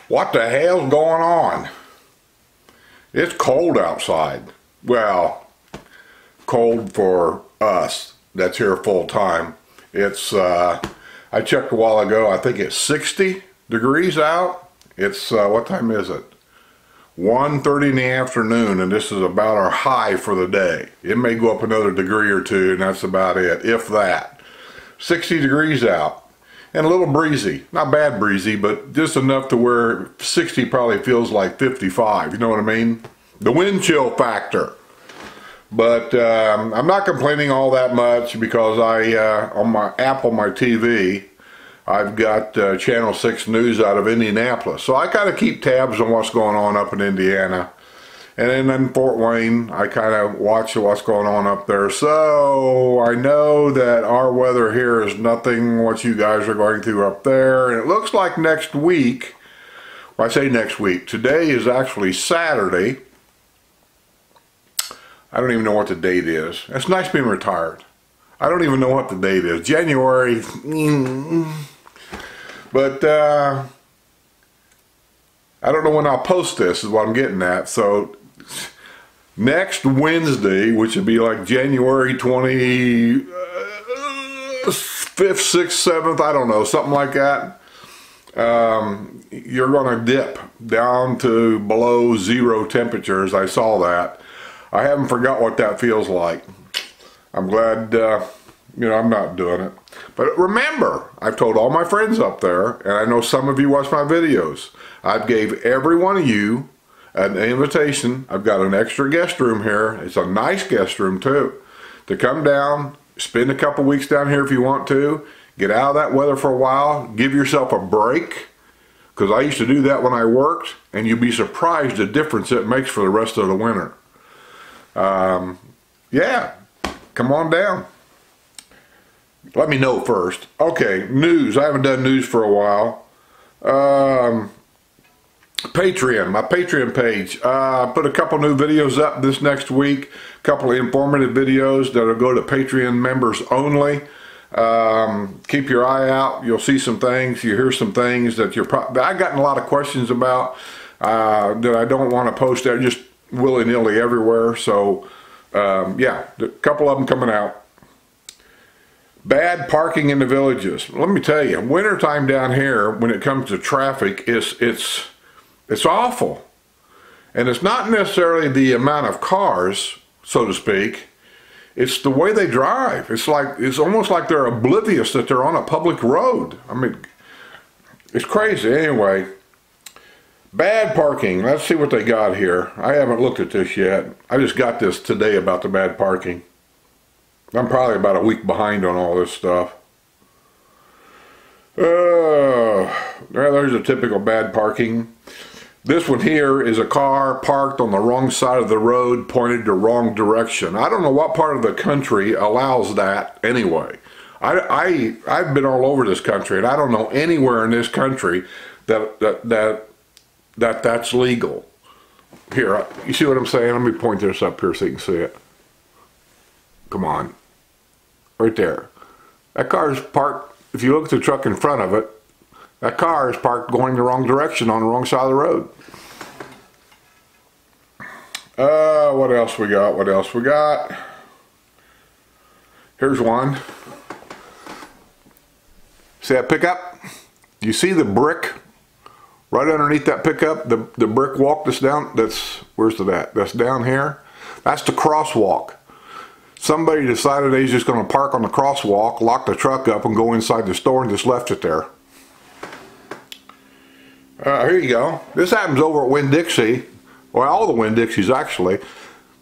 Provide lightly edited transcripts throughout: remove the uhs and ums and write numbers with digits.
What the hell's going on? It's cold outside. Well, cold for us that's here full time. It's, I checked a while ago, I think it's 60 degrees out. It's, what time is it? 1:30 in the afternoon, and this is about our high for the day. It may go up another degree or two, and that's about it, if that. 60 degrees out. And a little breezy. Not bad breezy, but just enough to where 60 probably feels like 55. You know what I mean? The wind chill factor. But I'm not complaining all that much because on my app on my TV, I've got Channel 6 News out of Indianapolis. So I kind of keep tabs on what's going on up in Indiana. And then in Fort Wayne, I kind of watch what's going on up there. So I know that our weather here is nothing what you guys are going through up there. And it looks like next week, well, I say next week, today is actually Saturday. I don't even know what the date is. It's nice being retired. I don't even know what the date is. January. But I don't know when I'll post this is what I'm getting at. So next Wednesday, which would be like January 25th, 6th, 7th, I don't know, something like that. You're going to dip down to below 0 temperatures. I saw that. I haven't forgot what that feels like. I'm glad, you know, I'm not doing it. But remember, I've told all my friends up there, and I know some of you watch my videos, I've gave every one of you an invitation. I've got an extra guest room here. It's a nice guest room too. To come down, spend a couple weeks down here if you want to, get out of that weather for a while, give yourself a break, because I used to do that when I worked, and you'd be surprised the difference it makes for the rest of the winter. Yeah, come on down. Let me know first. Okay, news. I haven't done news for a while. Patreon, my Patreon page. I put a couple new videos up this next week. A couple of informative videos that'll go to Patreon members only. Keep your eye out. You'll see some things. You hear some things that I've gotten a lot of questions about that I don't want to post there just willy-nilly everywhere. So, yeah, a couple of them coming out. Bad parking in the villages. Let me tell you, wintertime down here, when it comes to traffic, it's awful. And it's not necessarily the amount of cars, so to speak. It's the way they drive. It's almost like they're oblivious that they're on a public road. I mean, it's crazy. Anyway, bad parking. Let's see what they got here. I haven't looked at this yet. I just got this today about the bad parking. I'm probably about a week behind on all this stuff. There's a typical bad parking. This one here is a car parked on the wrong side of the road, pointed the wrong direction. I don't know what part of the country allows that anyway. I've been all over this country, and I don't know anywhere in this country that's legal. Here, you see what I'm saying? Let me point this up here so you can see it. Come on. Right there. That car is parked, if you look at the truck in front of it, that car is parked going the wrong direction on the wrong side of the road. What else we got? What else we got? Here's one. See that pickup? You see the brick right underneath that pickup? The brick walk that's down, where's it at? That's down here. That's the crosswalk. Somebody decided they was just going to park on the crosswalk, lock the truck up, and go inside the store and just left it there. Here you go. This happens over at Winn-Dixie. Well, all the Winn-Dixies actually.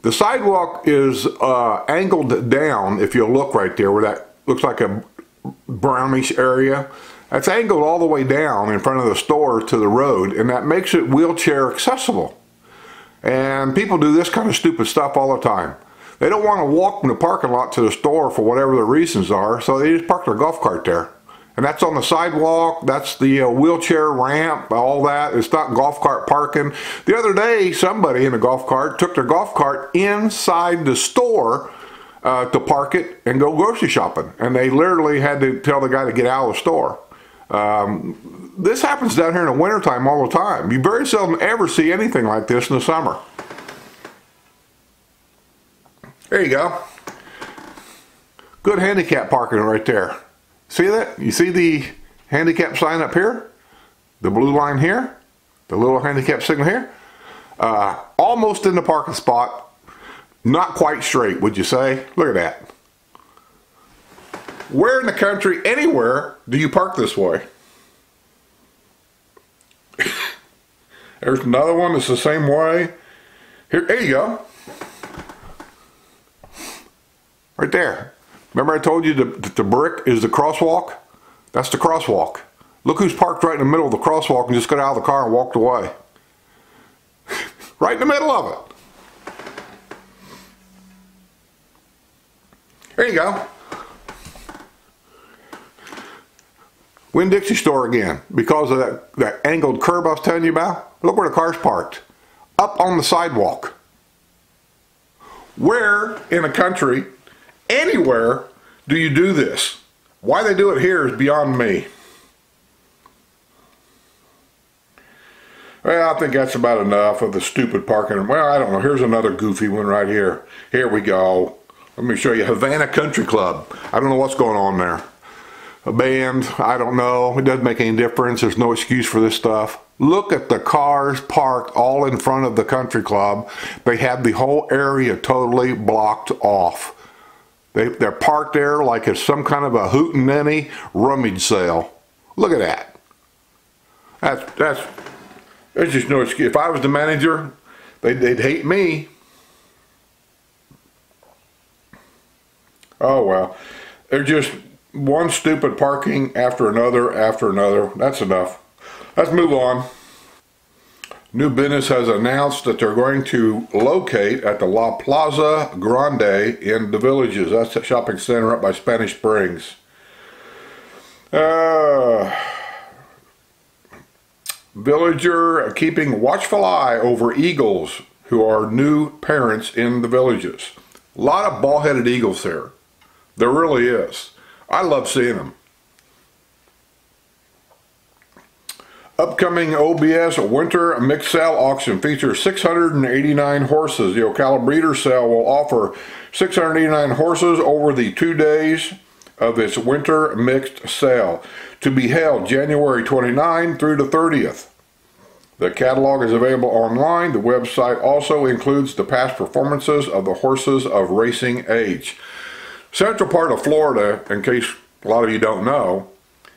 The sidewalk is angled down, if you look right there, where that looks like a brownish area. That's angled all the way down in front of the store to the road, and that makes it wheelchair accessible. And people do this kind of stupid stuff all the time. They don't want to walk from the parking lot to the store for whatever the reasons are, so they just park their golf cart there. And that's on the sidewalk, that's the wheelchair ramp, all that. It's not golf cart parking. The other day, somebody in a golf cart took their golf cart inside the store to park it and go grocery shopping. And they literally had to tell the guy to get out of the store. This happens down here in the wintertime all the time. You very seldom ever see anything like this in the summer. There you go. Good handicap parking right there. See that? You see the handicap sign up here? The blue line here? The little handicap signal here? Almost in the parking spot. Not quite straight, would you say? Look at that. Where in the country, anywhere, do you park this way? There's another one that's the same way. Here, there you go. Right there. Remember I told you the brick is the crosswalk? That's the crosswalk. Look who's parked right in the middle of the crosswalk and just got out of the car and walked away. Right in the middle of it. There you go. Winn-Dixie store again. Because of that angled curb I was telling you about. Look where the car's parked. Up on the sidewalk. Where in the country, anywhere, do you do this? Why they do it here is beyond me. Well, I think that's about enough of the stupid parking. Well, I don't know. Here's another goofy one right here. Here we go. Let me show you Havana Country Club. I don't know what's going on there. A band, I don't know. It doesn't make any difference. There's no excuse for this stuff. Look at the cars parked all in front of the country club. They have the whole area totally blocked off. They're parked there like it's some kind of a hootenanny rummage sale. Look at that. There's just no excuse. If I was the manager, they'd hate me. Oh well. They're just one stupid parking after another after another. That's enough. Let's move on. New business has announced that they're going to locate at the La Plaza Grande in the Villages. That's a shopping center up by Spanish Springs. Villager keeping watchful eye over eagles who are new parents in the Villages. A lot of bald-headed eagles there. There really is. I love seeing them. Upcoming OBS Winter Mixed Sale Auction features 689 horses. The Ocala Breeder Sale will offer 689 horses over the 2 days of its Winter Mixed Sale, to be held January 29 through the 30th. The catalog is available online. The website also includes the past performances of the horses of racing age. Central part of Florida, in case a lot of you don't know,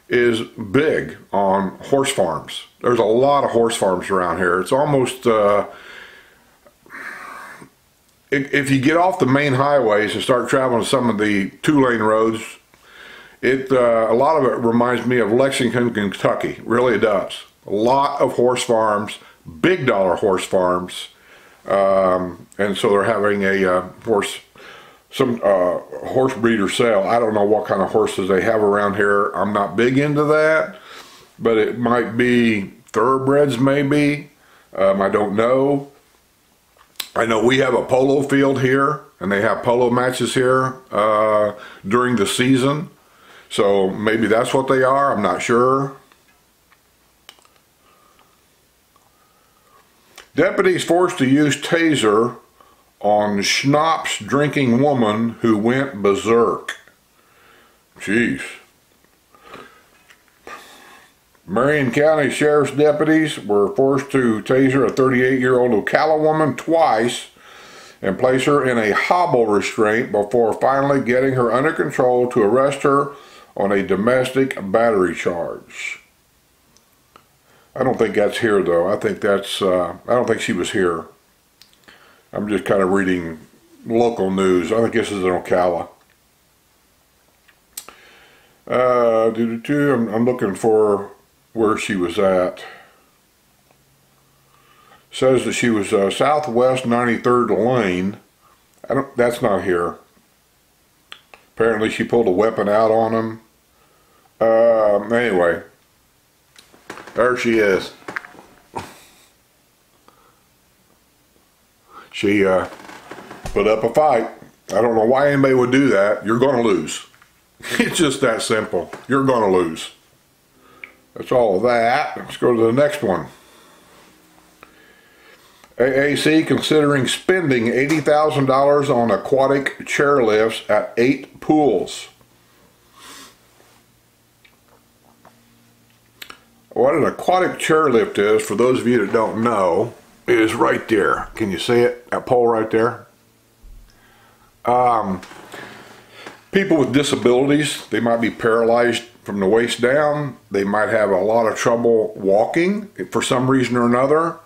is big on horse farms. There's a lot of horse farms around here. It's almost, if you get off the main highways and start traveling some of the 2-lane roads, a lot of it reminds me of Lexington, Kentucky. Really it does. A lot of horse farms, big dollar horse farms, and so they're having a horse breeder sale. I don't know what kind of horses they have around here. I'm not big into that, but it might be thoroughbreds maybe. I don't know. I know we have a polo field here, and they have polo matches here during the season. So maybe that's what they are. I'm not sure. Deputies forced to use taser on schnapps drinking woman who went berserk. Jeez. Marion County Sheriff's deputies were forced to taser a 38-year-old Ocala woman twice and place her in a hobble restraint before finally getting her under control to arrest her on a domestic battery charge. I don't think that's here though. I think that's, I don't think she was here. I'm just kind of reading local news. I think this is in Ocala. I'm looking for where she was at. Says that she was Southwest 93rd Lane. That's not here. Apparently she pulled a weapon out on him. Anyway, there she is. She put up a fight. I don't know why anybody would do that. You're going to lose. It's just that simple. You're going to lose. That's all of that. Let's go to the next one. AAC considering spending $80,000 on aquatic chairlifts at 8 pools. What an aquatic chairlift is, for those of you that don't know, is right there. Can you see it? That pole right there? People with disabilities, they might be paralyzed from the waist down. They might have a lot of trouble walking for some reason or another.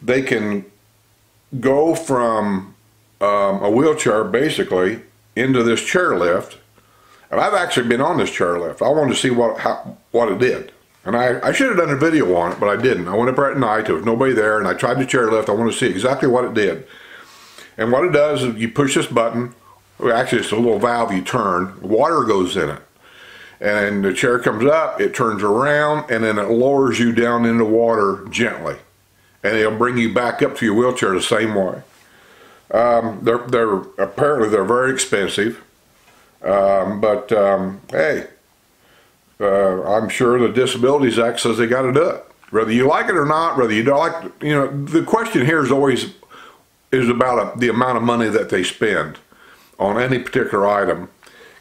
They can go from a wheelchair basically into this chairlift. And I've actually been on this chairlift. I wanted to see what it did. And I should have done a video on it, but I didn't. I went up right at night, there was nobody there, and I tried the chairlift. I wanted to see exactly what it did. And what it does is you push this button, actually it's a little valve you turn, water goes in it. And the chair comes up, it turns around, and then it lowers you down into water gently. And it'll bring you back up to your wheelchair the same way. Apparently they're very expensive. Hey, I'm sure the Disabilities Act says they got to do it. Whether you like it or not, whether you don't like it, you know, the question here is always about the amount of money that they spend on any particular item.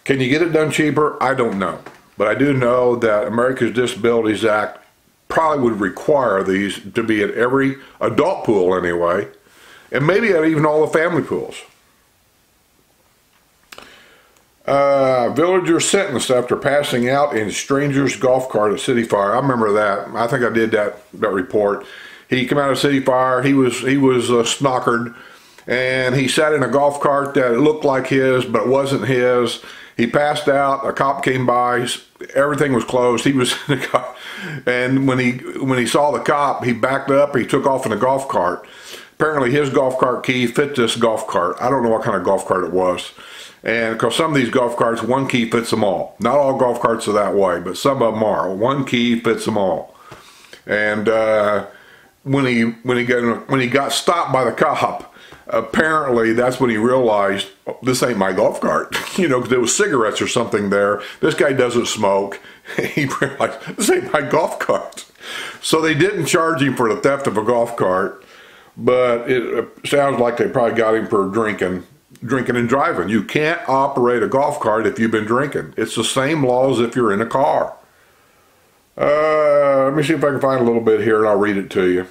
Can you get it done cheaper? I don't know. But I do know that America's Disabilities Act probably would require these to be at every adult pool anyway, and maybe at even all the family pools. Villager sentenced after passing out in stranger's golf cart at City Fire. I remember that. I think I did that report. He came out of City Fire. He was snockered, and he sat in a golf cart that looked like his, but it wasn't his. He passed out. A cop came by. Everything was closed. He was in the car, and when he saw the cop, he backed up. He took off in a golf cart. Apparently, his golf cart key fit this golf cart. I don't know what kind of golf cart it was. And because some of these golf carts, one key fits them all. Not all golf carts are that way, but some of them are. One key fits them all. And when he got stopped by the cop, apparently that's when he realized, oh, this ain't my golf cart. You know, because there was cigarettes or something there. This guy doesn't smoke. He realized, this ain't my golf cart. So they didn't charge him for the theft of a golf cart, but it sounds like they probably got him for drinking and driving. You can't operate a golf cart if you've been drinking. It's the same law as if you're in a car. Let me see if I can find a little bit here and I'll read it to you.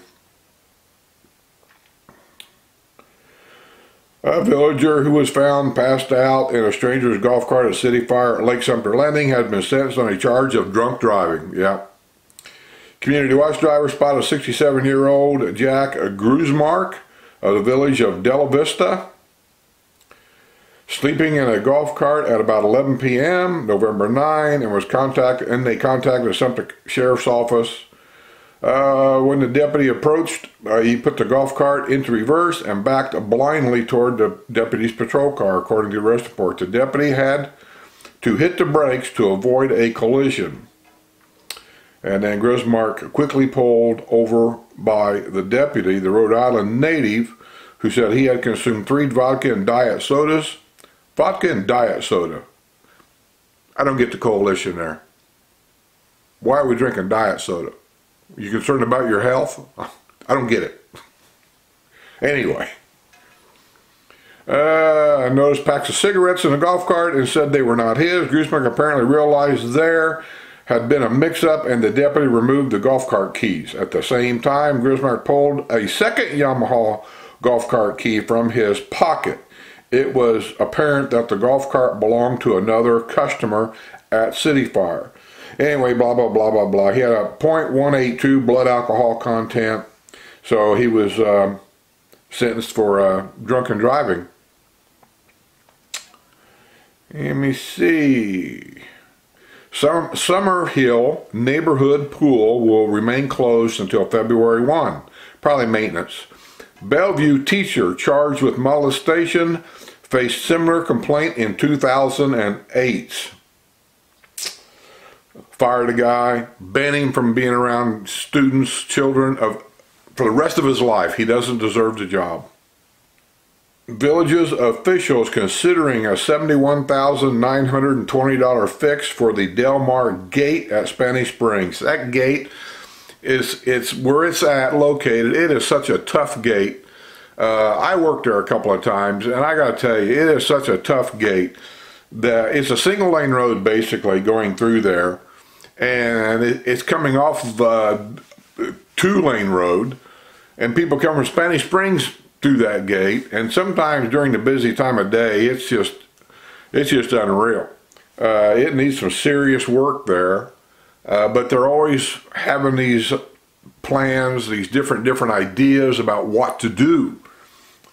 A villager who was found passed out in a stranger's golf cart at City Fire at Lake Sumter Landing has been sentenced on a charge of drunk driving. Yeah. Community watch driver spotted a 67-year-old Jack Gruzmark of the village of Della Vista sleeping in a golf cart at about 11 p.m. November 9, and they contacted the Sumter Sheriff's Office. When the deputy approached, he put the golf cart into reverse and backed blindly toward the deputy's patrol car, according to the arrest report. The deputy had to hit the brakes to avoid a collision. And then Gruzmark quickly pulled over by the deputy, the Rhode Island native, who said he had consumed 3 vodka and diet sodas. Vodka and diet soda. I don't get the coalition there. Why are we drinking diet soda? Are you concerned about your health? I don't get it. Anyway. I noticed packs of cigarettes in the golf cart and said they were not his. Gruzmark apparently realized there had been a mix-up and the deputy removed the golf cart keys. At the same time, Gruzmark pulled a second Yamaha golf cart key from his pocket. It was apparent that the golf cart belonged to another customer at City Fire. Anyway, blah, blah, blah, blah, blah. He had a .182 blood alcohol content, so he was sentenced for drunken driving. Let me see. Summer Hill neighborhood pool will remain closed until February 1. Probably maintenance. Bellevue teacher charged with molestation faced similar complaint in 2008. Fired a guy, banned him from being around students, children for the rest of his life. He doesn't deserve the job. Village's officials considering a $71,920 fix for the Del Mar Gate at Spanish Springs. That gate it's where it's located. It is such a tough gate. I worked there a couple of times, and I got to tell you, it is such a tough gate. It's a single lane road basically going through there, and it's coming off of a 2-lane road, and people come from Spanish Springs through that gate, and sometimes during the busy time of day, it's just unreal. It needs some serious work there, but they're always having these plans, these different ideas about what to do.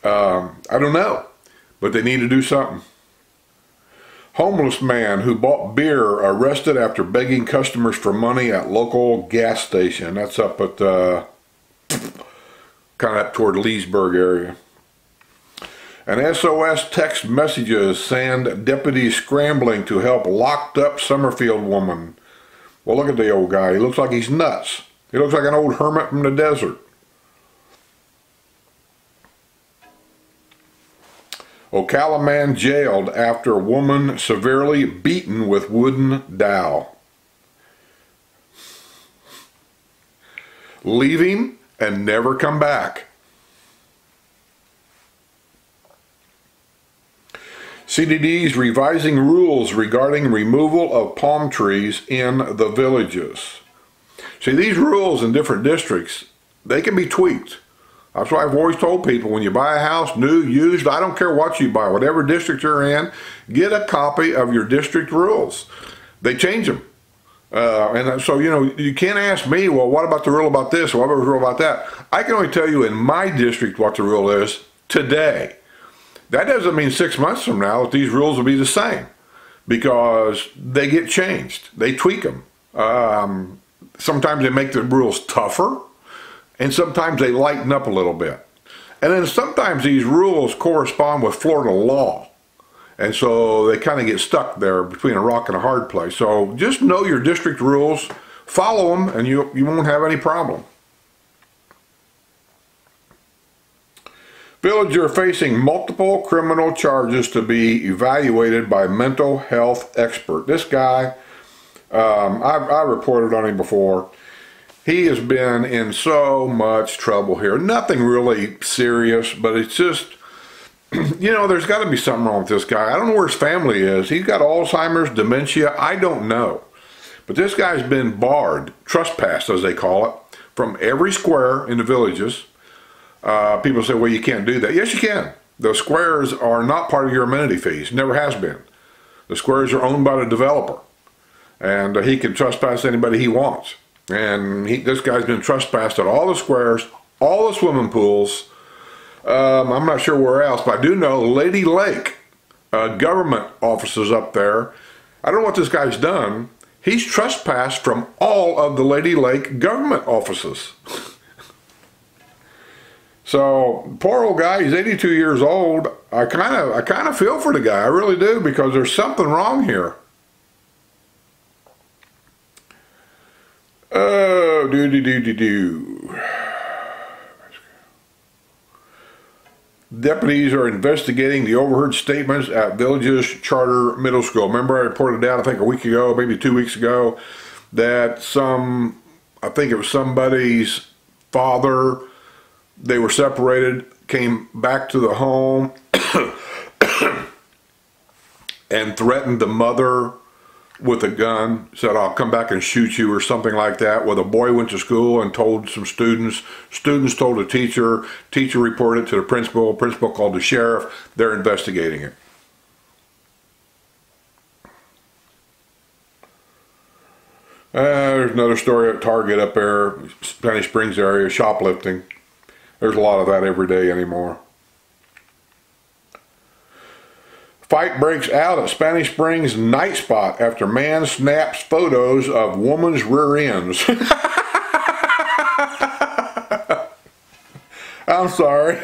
I don't know, but they need to do something. Homeless man who bought beer arrested after begging customers for money at local gas station. That's up at kind of up toward Leesburg area. And SOS text messages send deputies scrambling to help locked up Summerfield woman. Well, look at the old guy. He looks like he's nuts. He looks like an old hermit from the desert. Ocala man jailed after woman severely beaten with wooden dowel. Leave him and never come back. CDD's revising rules regarding removal of palm trees in the villages. See, these rules in different districts, they can be tweaked. That's why I've always told people, when you buy a house, new, used, I don't care what you buy, whatever district you're in, get a copy of your district rules. They change them. And so, you know, you can't ask me, well, what about the rule about this? What about the rule about that? I can only tell you in my district what the rule is today. That doesn't mean 6 months from now that these rules will be the same, because they get changed. They tweak them. Sometimes they make the rules tougher, and sometimes they lighten up a little bit. And then sometimes these rules correspond with Florida law. And so they kind of get stuck there between a rock and a hard place. So just know your district rules, follow them, and you won't have any problem. Villager facing multiple criminal charges to be evaluated by mental health expert. This guy, I reported on him before. He has been in so much trouble here. Nothing really serious, but it's just, you know, there's got to be something wrong with this guy. I don't know where his family is. He's got Alzheimer's, dementia, I don't know. But this guy's been barred, trespassed as they call it, from every square in the villages. People say, well, you can't do that. Yes, you can. The squares are not part of your amenity fees. Never has been. The squares are owned by the developer. And he can trespass anybody he wants. And this guy's been trespassed at all the squares, all the swimming pools. I'm not sure where else, but I do know Lady Lake, government offices up there. I don't know what this guy's done. He's trespassed from all of the Lady Lake government offices. So, poor old guy, he's 82 years old. I kind of feel for the guy, I really do, because there's something wrong here. Oh, Deputies are investigating the overheard statements at Villages Charter Middle School. Remember I reported out, I think a week ago, maybe 2 weeks ago, that I think it was somebody's father, they were separated, came back to the home and threatened the mother with a gun, said, I'll come back and shoot you or something like that. Well, the boy went to school and told some students. Students told a teacher. Teacher reported it to the principal. Principal called the sheriff. They're investigating it. There's another story at Target up there, Spanish Springs area, shoplifting. There's a lot of that every day anymore. Fight breaks out at Spanish Springs night spot after man snaps photos of woman's rear ends. I'm sorry.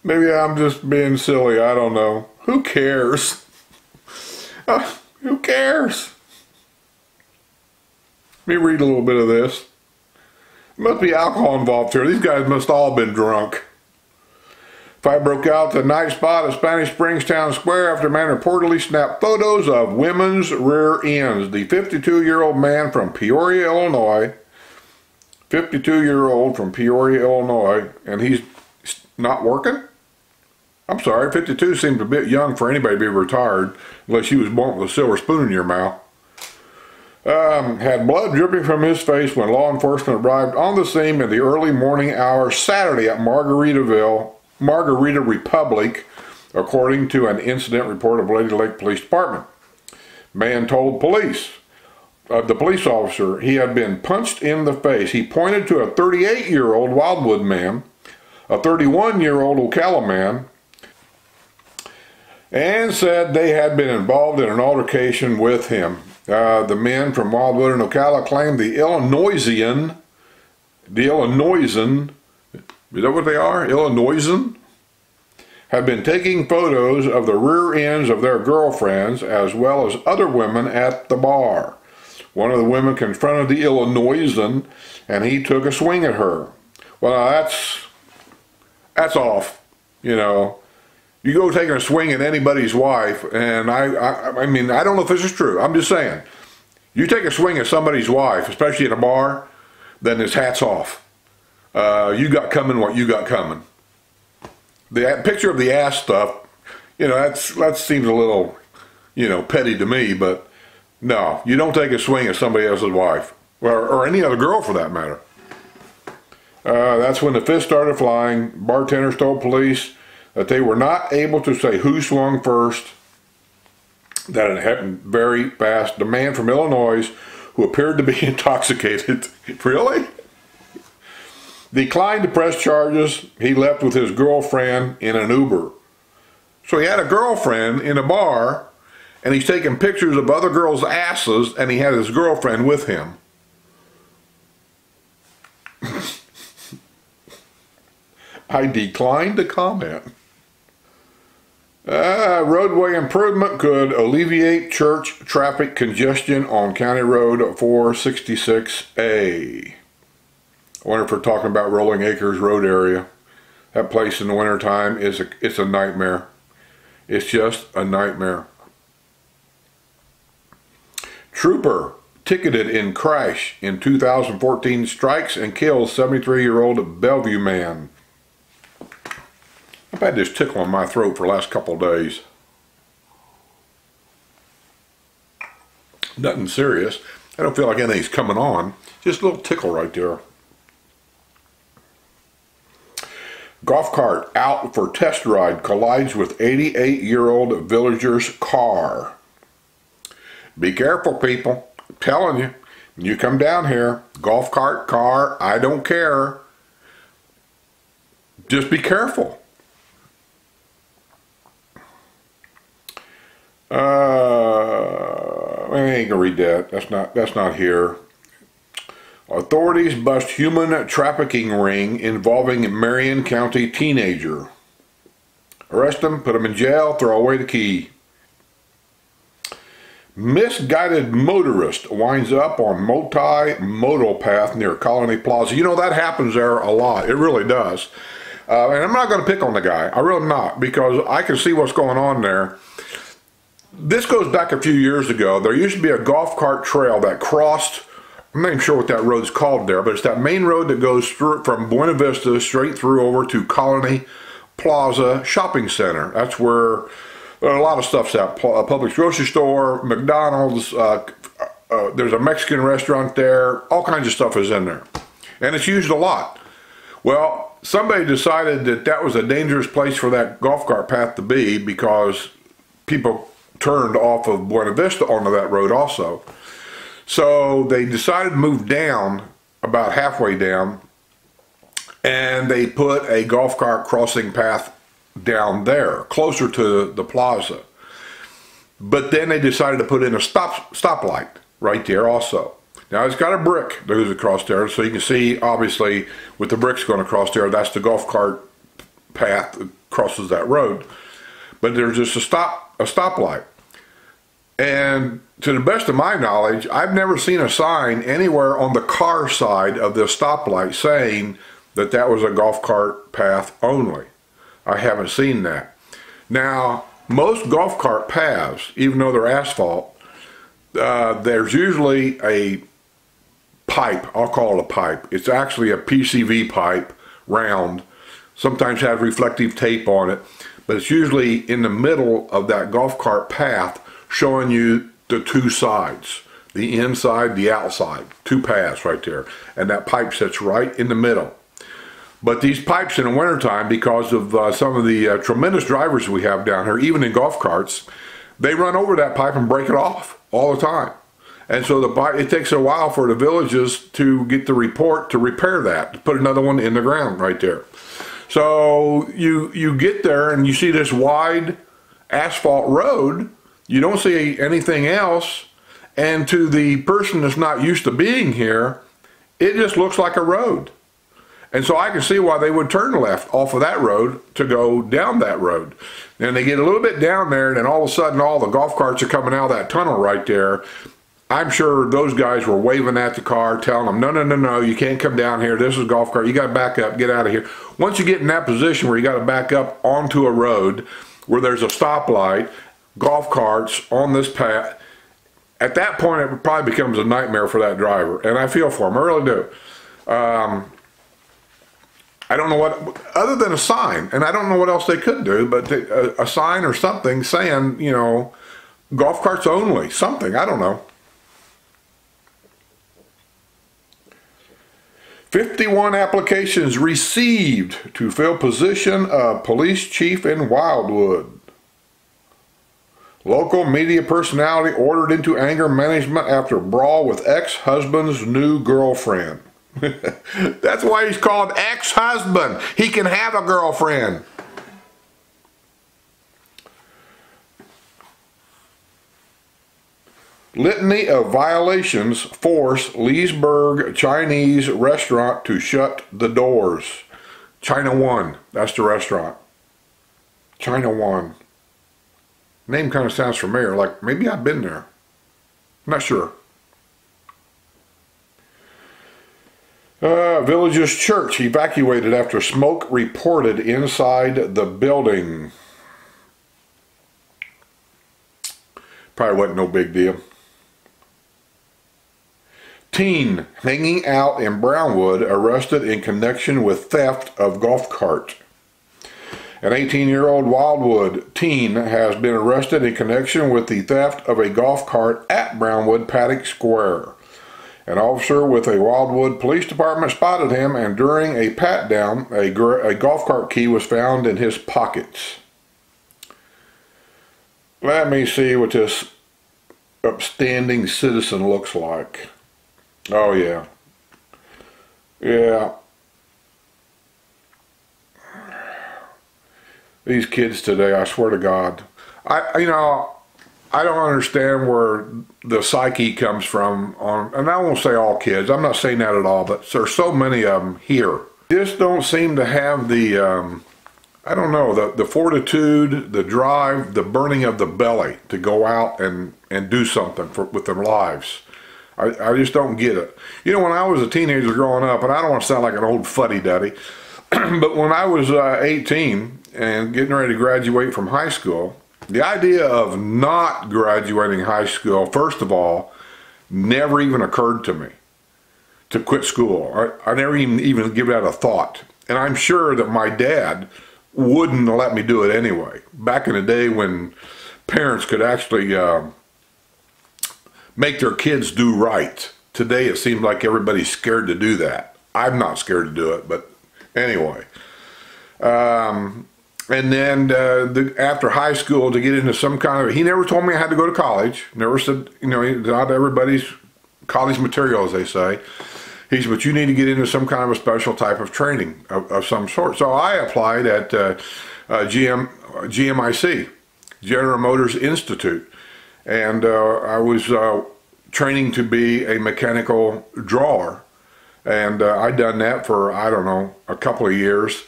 Maybe I'm just being silly. I don't know. Who cares? Who cares? Let me read a little bit of this. There must be alcohol involved here. These guys must all have been drunk. Fight broke out at the night spot at Spanish Springs Town Square after a man reportedly snapped photos of women's rear ends. The 52-year-old man from Peoria, Illinois, 52-year-old from Peoria, Illinois, and he's not working? I'm sorry, 52 seems a bit young for anybody to be retired, unless you was born with a silver spoon in your mouth. Had blood dripping from his face when law enforcement arrived on the scene in the early morning hours Saturday at Margarita Republic, according to an incident report of Lady Lake Police Department. Man told police, the police officer, he had been punched in the face. He pointed to a 38-year-old Wildwood man, a 31-year-old Ocala man, and said they had been involved in an altercation with him. The men from Wildwood and Ocala claimed the Illinoisan, is that what they are? Illinoisan? Have been taking photos of the rear ends of their girlfriends as well as other women at the bar. One of the women confronted the Illinoisan and he took a swing at her. Well, now that's off, you know. You go taking a swing at anybody's wife, and I mean, I don't know if this is true. I'm just saying. You take a swing at somebody's wife, especially in a bar, then it's hats off. You got coming what you got coming. The picture of the ass stuff, you know, that seems a little, you know, petty to me, but no, you don't take a swing at somebody else's wife, or any other girl for that matter. That's when the fist started flying. Bartenders told police that they were not able to say who swung first, that it happened very fast. The man from Illinois, who appeared to be intoxicated, really? Declined to press charges. He left with his girlfriend in an Uber. So he had a girlfriend in a bar, and he's taking pictures of other girls' asses, and he had his girlfriend with him. I declined to comment. Roadway improvement could alleviate church traffic congestion on County Road 466A. I wonder if we're talking about Rolling Acres Road area. That place in the wintertime it's a nightmare. It's just a nightmare. Trooper ticketed in crash in 2014 strikes and kills 73-year-old Bellevue man. I've had this tickle in my throat for the last couple of days. Nothing serious. I don't feel like anything's coming on. Just a little tickle right there. Golf cart out for test ride collides with 88-year-old villager's car. Be careful, people. I'm telling you. When you come down here, golf cart, car, I don't care. Just be careful. I ain't gonna read that. That's not here. Authorities bust human trafficking ring involving Marion County teenager. Arrest him, put him in jail, throw away the key. Misguided motorist winds up on multi-modal path near Colony Plaza. You know, that happens there a lot. It really does. And I'm not going to pick on the guy. I really am not, because I can see what's going on there. This goes back a few years ago. There used to be a golf cart trail that crossed, I'm not even sure what that road's called there, but it's that main road that goes through from Buena Vista straight through over to Colony Plaza Shopping Center. That's where a lot of stuff's at. A Publix grocery store, McDonald's, there's a Mexican restaurant there. All kinds of stuff is in there. And it's used a lot. Well, somebody decided that that was a dangerous place for that golf cart path to be because people turned off of Buena Vista onto that road also. So they decided to move down, about halfway down, and they put a golf cart crossing path down there, closer to the plaza. But then they decided to put in a stoplight right there also. Now it's got a brick that goes across there, so you can see, obviously, with the bricks going across there, that's the golf cart path that crosses that road. But there's just a stoplight. And to the best of my knowledge, I've never seen a sign anywhere on the car side of the stoplight saying that that was a golf cart path only. I haven't seen that. Now, most golf cart paths, even though they're asphalt, there's usually a pipe. I'll call it a pipe. It's actually a PCV pipe, round. Sometimes has reflective tape on it, but it's usually in the middle of that golf cart path, showing you the two sides, the inside, the outside, two paths right there, and that pipe sits right in the middle. But these pipes in the wintertime, because of some of the tremendous drivers we have down here, even in golf carts, they run over that pipe and break it off all the time. And so it takes a while for the villages to get the report to repair that, to put another one in the ground right there. So you get there and you see this wide asphalt road, you don't see anything else, and to the person that's not used to being here, it just looks like a road. And so I can see why they would turn left off of that road to go down that road. And they get a little bit down there, and then all of a sudden all the golf carts are coming out of that tunnel right there. I'm sure those guys were waving at the car, telling them, no, no, no, no, you can't come down here. This is a golf cart. You got to back up, get out of here. Once you get in that position where you got to back up onto a road where there's a stoplight, golf carts on this path, at that point it probably becomes a nightmare for that driver. And I feel for him, I really do. I don't know what, other than a sign, and I don't know what else they could do, but a sign or something saying, you know, golf carts only, something, I don't know. 51 applications received to fill position of police chief in Wildwood. Local media personality ordered into anger management after brawl with ex-husband's new girlfriend. That's why he's called ex-husband. He can have a girlfriend. Litany of violations force Leesburg Chinese restaurant to shut the doors. China One, that's the restaurant. China One. Name kind of sounds familiar, like maybe I've been there. I'm not sure. Village's church evacuated after smoke reported inside the building. Probably wasn't no big deal. Teen hanging out in Brownwood arrested in connection with theft of golf cart. An 18-year-old Wildwood teen has been arrested in connection with the theft of a golf cart at Brownwood Paddock Square. An officer with a Wildwood Police Department spotted him, and during a pat-down, a golf cart key was found in his pockets. Let me see what this upstanding citizen looks like. Oh, yeah. Yeah. These kids today, I swear to God. I don't understand where the psyche comes from and I won't say all kids. I'm not saying that at all, but there's so many of them here. Just don't seem to have the, I don't know, the fortitude, the drive, the burning of the belly to go out and do something with their lives. I just don't get it. You know, when I was a teenager growing up, and I don't want to sound like an old fuddy-duddy, but when I was 18 and getting ready to graduate from high school, the idea of not graduating high school, first of all, never even occurred to me to quit school. I never even give that a thought. And I'm sure that my dad wouldn't let me do it anyway. Back in the day when parents could actually make their kids do right. Today it seems like everybody's scared to do that. I'm not scared to do it, but anyway. And then after high school to get into some kind of, he never told me I had to go to college. Never said, you know, not everybody's college material, as they say. He said, but you need to get into some kind of a special type of training of some sort. So I applied at GMIC, General Motors Institute. And I was training to be a mechanical drawer. And I'd done that for, I don't know, a couple of years.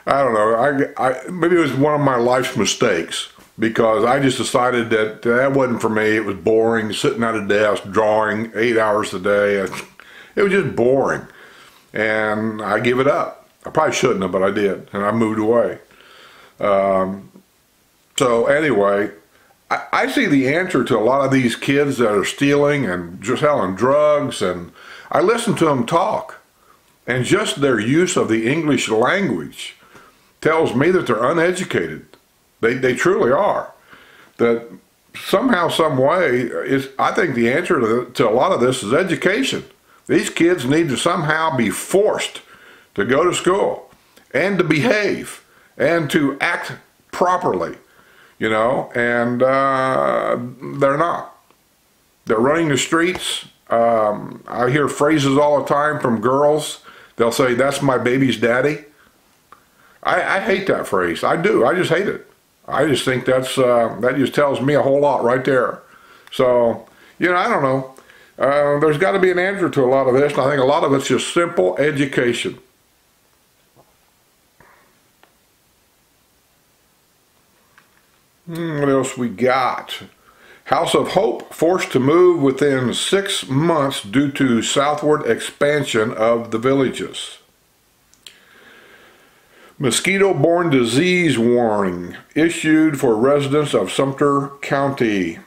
I don't know, maybe it was one of my life's mistakes, because I just decided that that wasn't for me. It was boring, sitting at a desk, drawing 8 hours a day. It was just boring. And I gave it up. I probably shouldn't have, but I did, and I moved away. So anyway, I see the answer to a lot of these kids that are stealing and just selling drugs, and I listen to them talk, and just their use of the English language tells me that they're uneducated. They truly are. That somehow, some way, I think the answer to a lot of this is education. These kids need to somehow be forced to go to school and to behave and to act properly, you know, and they're not. They're running the streets. I hear phrases all the time from girls. They'll say, "That's my baby's daddy." I hate that phrase. I do. I just hate it. I just think that just tells me a whole lot right there. So, you know, I don't know. There's got to be an answer to a lot of this, and I think a lot of it's just simple education. What else we got? House of Hope forced to move within 6 months due to southward expansion of the villages. Mosquito-borne disease warning issued for residents of Sumter County.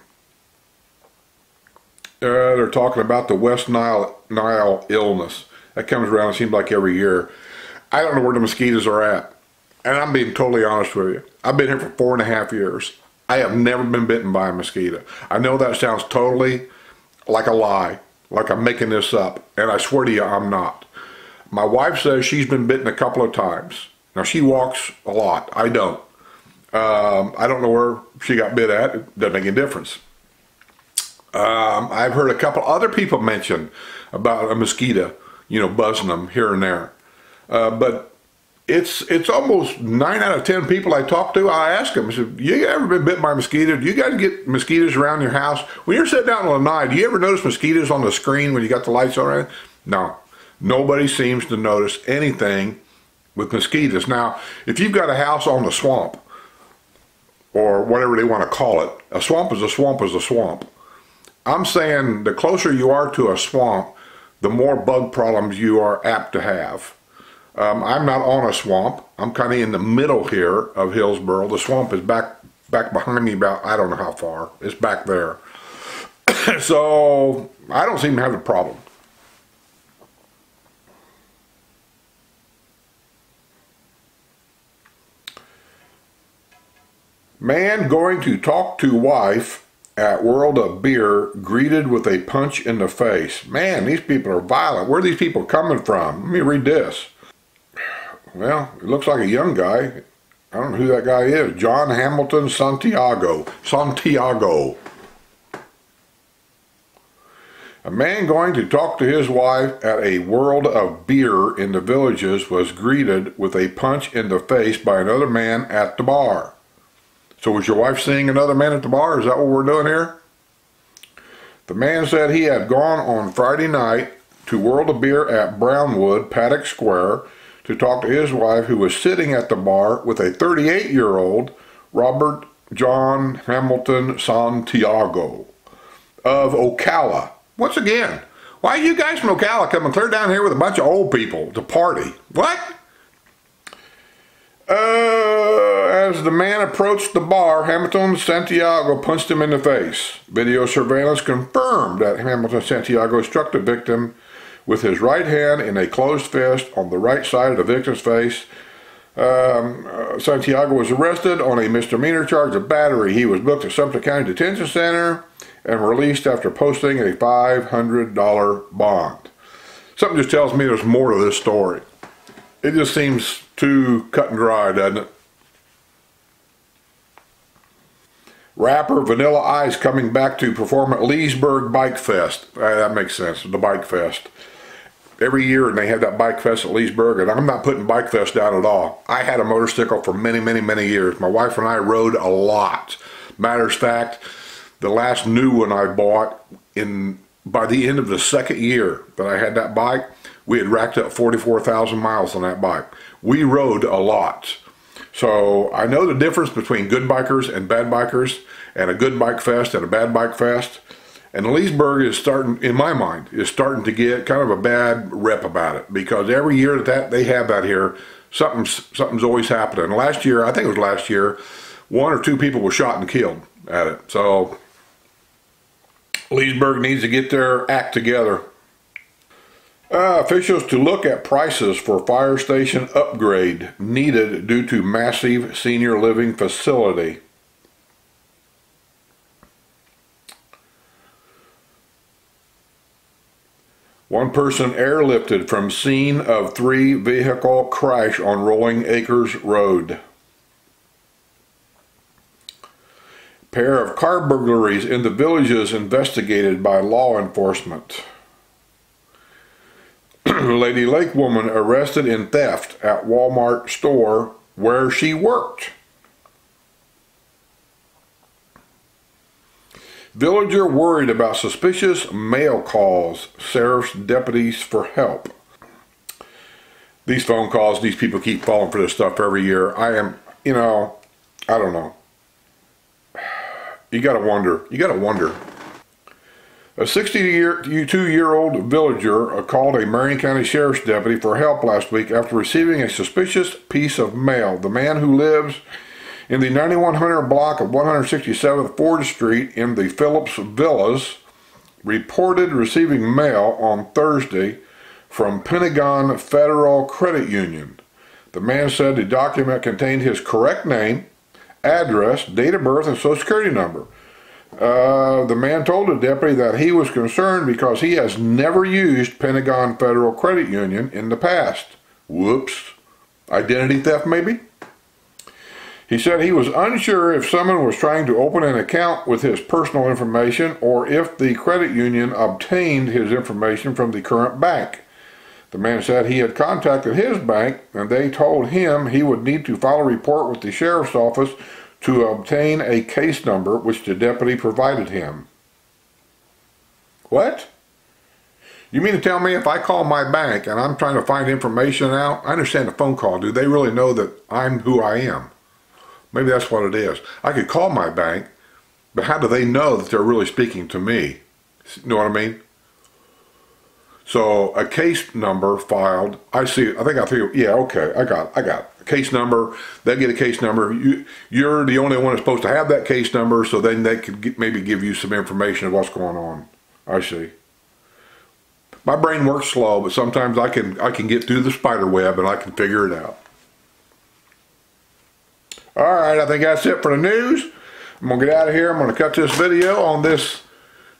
They're talking about the West Nile illness. That comes around, it seems like every year. I don't know where the mosquitoes are at. And I'm being totally honest with you. I've been here for 4.5 years. I have never been bitten by a mosquito. I know that sounds totally like a lie, like I'm making this up. And I swear to you, I'm not. My wife says she's been bitten a couple of times. Now, she walks a lot. I don't. I don't know where she got bit at. It doesn't make any difference. I've heard a couple other people mention about a mosquito, you know, buzzing them here and there. But it's almost 9 out of 10 people I talk to, I ask them, I said, "You ever been bitten by a mosquito? Do you guys get mosquitoes around your house? When you're sitting down on the night, do you ever notice mosquitoes on the screen when you got the lights on?" No. Nobody seems to notice anything with mosquitoes. Now, if you've got a house on the swamp, or whatever they want to call it, a swamp is a swamp is a swamp. I'm saying the closer you are to a swamp, the more bug problems you are apt to have. I'm not on a swamp. I'm kind of in the middle here of Hillsboro. The swamp is back behind me about, I don't know how far. It's back there. So I don't seem to have a problem. Man going to talk to wife at World of Beer greeted with a punch in the face. Man, these people are violent. Where are these people coming from? Let me read this. Well, it looks like a young guy. I don't know who that guy is. John Hamilton Santiago. A man going to talk to his wife at a World of Beer in the Villages was greeted with a punch in the face by another man at the bar. So was your wife seeing another man at the bar? Is that what we're doing here? The man said he had gone on Friday night to World of Beer at Brownwood, Paddock Square, to talk to his wife, who was sitting at the bar with a 38-year-old Robert John Hamilton Santiago of Ocala. Once again, why are you guys from Ocala coming clear down here with a bunch of old people to party? What? As the man approached the bar, Hamilton Santiago punched him in the face. Video surveillance confirmed that Hamilton Santiago struck the victim with his right hand in a closed fist on the right side of the victim's face. Santiago was arrested on a misdemeanor charge of battery. He was booked at Sumter County Detention Center and released after posting a $500 bond. Something just tells me there's more to this story. It just seems too cut and dry, doesn't it? Rapper Vanilla Ice coming back to perform at Leesburg Bike Fest. That makes sense, the Bike Fest. Every year they have that Bike Fest at Leesburg, and I'm not putting Bike Fest down at all. I had a motorcycle for many, many, many years. My wife and I rode a lot. Matters of fact, the last new one I bought, by the end of the second year that I had that bike, we had racked up 44,000 miles on that bike. We rode a lot. So I know the difference between good bikers and bad bikers, and a good bike fest and a bad bike fest. And Leesburg is starting, in my mind, is starting to get kind of a bad rep about it, because every year that they have that here, something's always happening. Last year, I think it was last year, 1 or 2 people were shot and killed at it. So Leesburg needs to get their act together. Officials to look at prices for fire station upgrade needed due to massive senior living facility. One person airlifted from scene of 3 vehicle crash on Rolling Acres Road. Pair of car burglaries in the villages investigated by law enforcement. Lady Lake woman arrested in theft at Walmart store where she worked. Villager worried about suspicious mail calls, sheriff's deputies for help. These phone calls, these people keep falling for this stuff every year. I am, I don't know. You gotta wonder. A 62-year-old villager called a Marion County Sheriff's deputy for help last week after receiving a suspicious piece of mail. The man, who lives in the 9100 block of 167th Ford Street in the Phillips Villas, reported receiving mail on Thursday from Pentagon Federal Credit Union. The man said the document contained his correct name, address, date of birth, and social security number. The man told the deputy that he was concerned because he has never used Pentagon Federal Credit Union in the past. Whoops. Identity theft, maybe? He said he was unsure if someone was trying to open an account with his personal information or if the credit union obtained his information from the current bank. The man said he had contacted his bank and they told him he would need to file a report with the sheriff's office to obtain a case number, which the deputy provided him. What? You mean to tell me if I call my bank and I'm trying to find information out, I understand the phone call, do they really know that I'm who I am? Maybe that's what it is. I could call my bank, but how do they know that they're really speaking to me? You know what I mean? So a case number filed, I see, yeah, okay, I got it. A case number, they get a case number. You're the only one that's supposed to have that case number, so then they could maybe give you some information of what's going on. I see. My brain works slow, but sometimes I can get through the spider web and I can figure it out. Alright, I think that's it for the news. I'm going to get out of here. I'm going to cut this video on this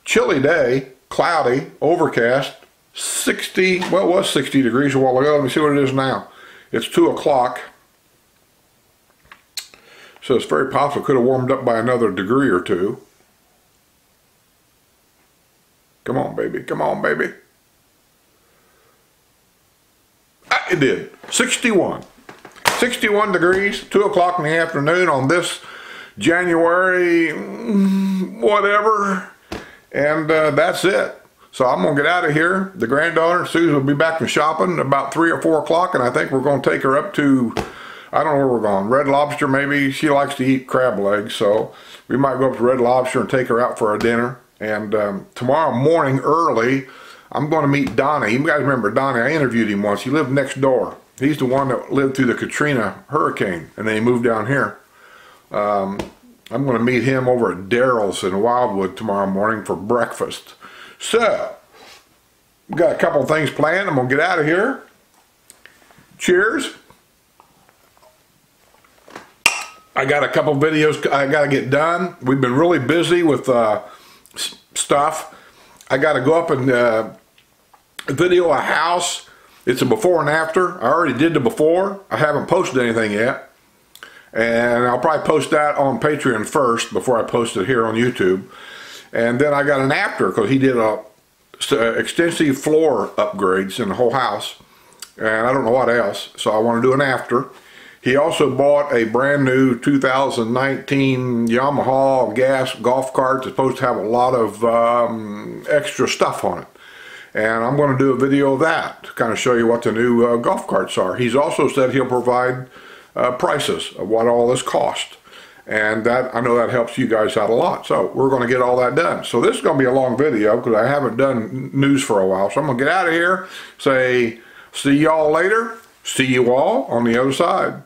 chilly day, cloudy, overcast, 60, well, it was 60 degrees a while ago. Let me see what it is now. It's 2 o'clock. So it's very possible. Could have warmed up by another degree or 2. Come on, baby. Come on, baby. Ah, it did. 61. 61 degrees, 2 o'clock in the afternoon on this January, whatever. And that's it. So I'm going to get out of here. The granddaughter, Susan, will be back from shopping about 3 or 4 o'clock, and I think we're going to take her up to, I don't know where we're going, Red Lobster maybe. She likes to eat crab legs, so we might go up to Red Lobster and take her out for a dinner. And tomorrow morning early, I'm going to meet Donnie. You guys remember Donnie? I interviewed him once. He lived next door. He's the one that lived through the Katrina hurricane, and then he moved down here. I'm going to meet him over at Daryl's in Wildwood tomorrow morning for breakfast. So, we've got a couple of things planned. I'm going to get out of here. Cheers. I got a couple of videos I got to get done. We've been really busy with stuff. I got to go up and video a house. It's a before and after. I already did the before. I haven't posted anything yet. And I'll probably post that on Patreon first before I post it here on YouTube. And then I got an after, because he did extensive floor upgrades in the whole house. And I don't know what else, so I want to do an after. He also bought a brand new 2019 Yamaha gas golf cart that's supposed to have a lot of extra stuff on it. And I'm going to do a video of that to kind of show you what the new golf carts are. He's also said he'll provide prices of what all this cost. And that, I know that helps you guys out a lot. So we're going to get all that done. So this is going to be a long video because I haven't done news for a while. So I'm going to get out of here, say see y'all later, see you all on the other side.